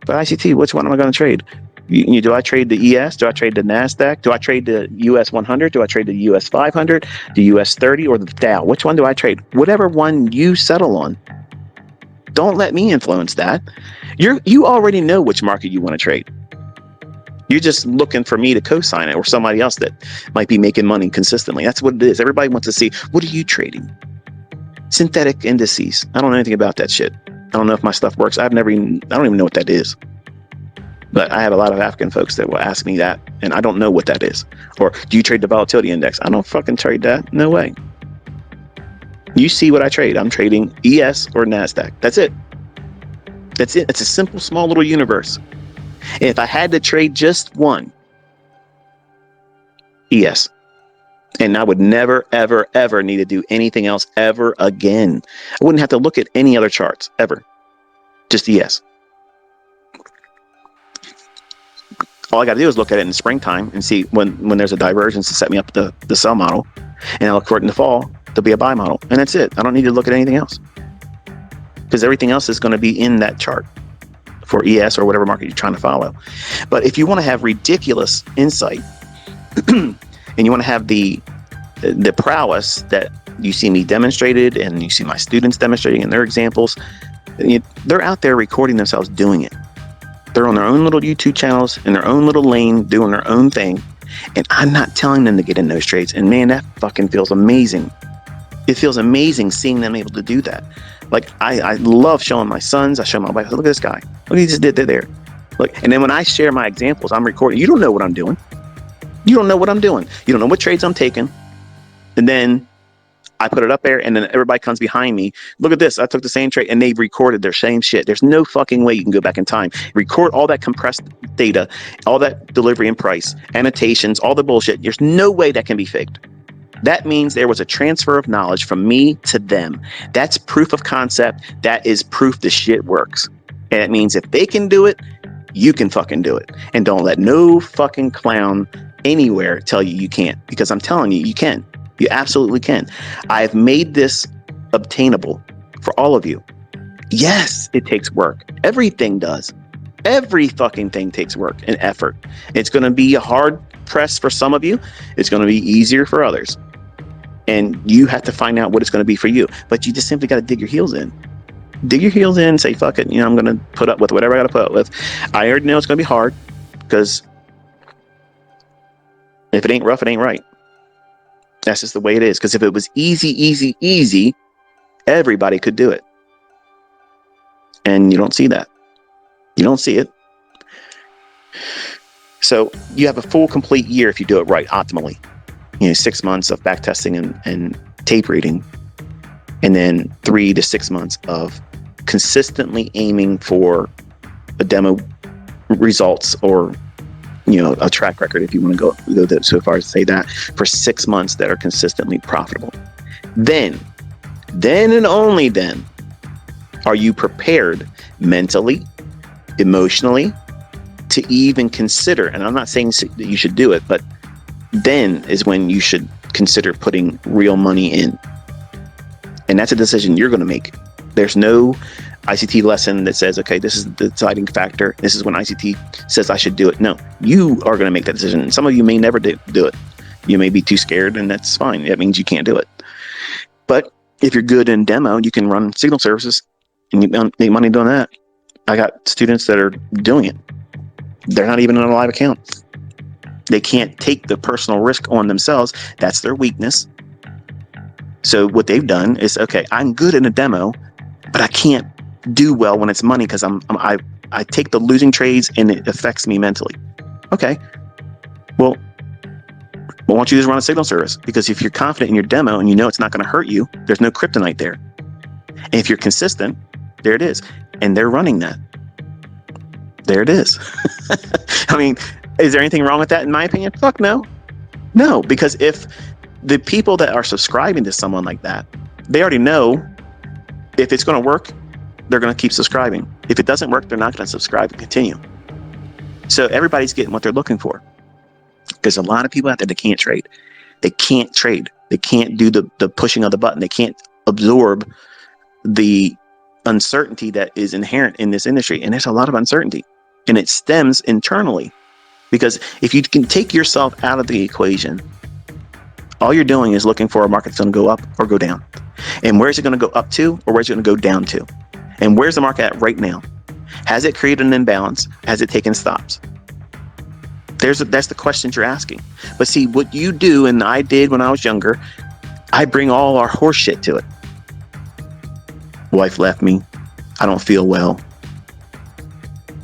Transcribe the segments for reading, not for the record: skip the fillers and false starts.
But ICT, which one am I going to trade? Do I trade the ES? Do I trade the NASDAQ? Do I trade the US 100? Do I trade the US 500, the US 30, or the Dow? Which one do I trade? Whatever one you settle on. Don't let me influence that. You already know which market you want to trade. You're just looking for me to co-sign it or somebody else that might be making money consistently. That's what it is. Everybody wants to see, what are you trading? Synthetic indices. I don't know anything about that shit. I don't know if my stuff works. I don't even know what that is. But I have a lot of African folks that will ask me that, and I don't know what that is. Or, do you trade the volatility index? I don't fucking trade that. No way. You see what I trade. I'm trading ES or NASDAQ. That's it. That's it. It's a simple, small little universe. And if I had to trade just one, ES. And I would never, ever, ever need to do anything else ever again. I wouldn't have to look at any other charts, ever. Just ES. All I got to do is look at it in the springtime and see when there's a divergence to set me up the sell model. And I'll look for it in the fall to be a buy model. And that's it. I don't need to look at anything else. Because everything else is going to be in that chart for ES or whatever market you're trying to follow. But if you want to have ridiculous insight and you want to have the prowess that you see me demonstrated and you see my students demonstrating in their examples, they're out there recording themselves doing it. They're on their own little YouTube channels in their own little lane doing their own thing. And I'm not telling them to get in those trades. And man, that fucking feels amazing. It feels amazing seeing them able to do that. Like I love showing my sons. I show my wife, look at this guy. Look what he just did there. Look, and then when I share my examples, I'm recording. You don't know what I'm doing. You don't know what I'm doing. You don't know what trades I'm taking. And then I put it up there and then everybody comes behind me. Look at this. I took the same trade and they've recorded their same shit. There's no fucking way you can go back in time. Record all that compressed data, all that delivery and price, annotations, all the bullshit. There's no way that can be faked. That means there was a transfer of knowledge from me to them. That's proof of concept. That is proof the shit works. And it means if they can do it, you can fucking do it. And don't let no fucking clown anywhere tell you you can't. Because I'm telling you, you can. You absolutely can. I've made this obtainable for all of you. Yes, it takes work. Everything does. Every fucking thing takes work and effort. It's going to be a hard press for some of you. It's going to be easier for others. And you have to find out what it's going to be for you. But you just simply got to dig your heels in. Dig your heels in and say, fuck it. I'm going to put up with whatever I got to put up with. I already know it's going to be hard because if it ain't rough, it ain't right. That's just the way it is. Because if it was easy, everybody could do it. And you don't see that. You don't see it. So you have a full, complete year if you do it right, optimally. 6 months of back testing and tape reading. And then 3 to 6 months of consistently aiming for a demo results or a track record, if you want to go so far as to say that, for 6 months that are consistently profitable. Then and only then are you prepared mentally, emotionally, to even consider, and I'm not saying that you should do it, but then is when you should consider putting real money in. And that's a decision you're going to make. There's no ICT lesson that says, okay, this is the deciding factor. This is when ICT says I should do it. No, you are going to make that decision. And some of you may never do it. You may be too scared, and that's fine. That means you can't do it. But if you're good in demo, you can run signal services and you make money doing that. I got students that are doing it. They're not even on a live account. They can't take the personal risk on themselves. That's their weakness. So what they've done is, okay, I'm good in a demo, but I can't do well when it's money because I take the losing trades and it affects me mentally. Okay, well, why don't you just run a signal service? Because if you're confident in your demo and you know it's not going to hurt you, there's no kryptonite there. And if you're consistent, there it is. And they're running that. There it is. I mean, is there anything wrong with that in my opinion? Fuck no. No, because if the people that are subscribing to someone like that, they already know if it's going to work, they're going to keep subscribing. If it doesn't work, they're not going to subscribe and continue. So everybody's getting what they're looking for. Because a lot of people out there that can't trade. They can't trade. They can't do the pushing of the button. They can't absorb the uncertainty that is inherent in this industry. And there's a lot of uncertainty. And it stems internally, because if you can take yourself out of the equation, all you're doing is looking for a market that's going to go up or go down. And where's it going to go up to, or where's it going to go down to? And where's the market at right now? Has it created an imbalance? Has it taken stops? That's the questions you're asking. But see, what you do, and I did when I was younger, I bring all our horse shit to it. Wife left me. I don't feel well.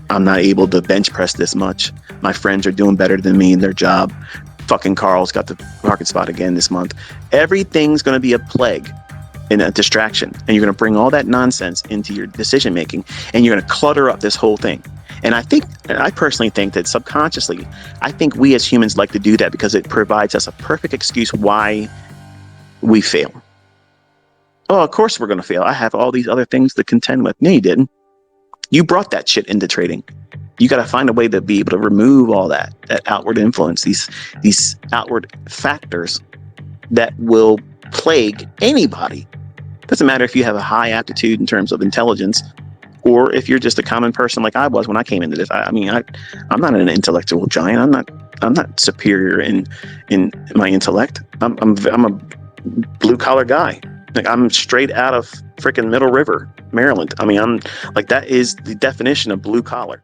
I'm not able to bench press this much. My friends are doing better than me in their job. Fucking Carl's got the market spot again this month. Everything's going to be a plague and a distraction. And you're going to bring all that nonsense into your decision making, and you're going to clutter up this whole thing. And I personally think that subconsciously, I think we as humans like to do that because it provides us a perfect excuse why we fail. Oh, of course we're going to fail. I have all these other things to contend with. No, you didn't. You brought that shit into trading. You got to find a way to be able to remove all that outward influence, these outward factors that will plague anybody. Doesn't matter if you have a high aptitude in terms of intelligence, or if you're just a common person like I was when I came into this. I'm not an intellectual giant. I'm not superior in my intellect. I'm a blue collar guy. Like, I'm straight out of freaking Middle River, Maryland. I'm like, that is the definition of blue collar.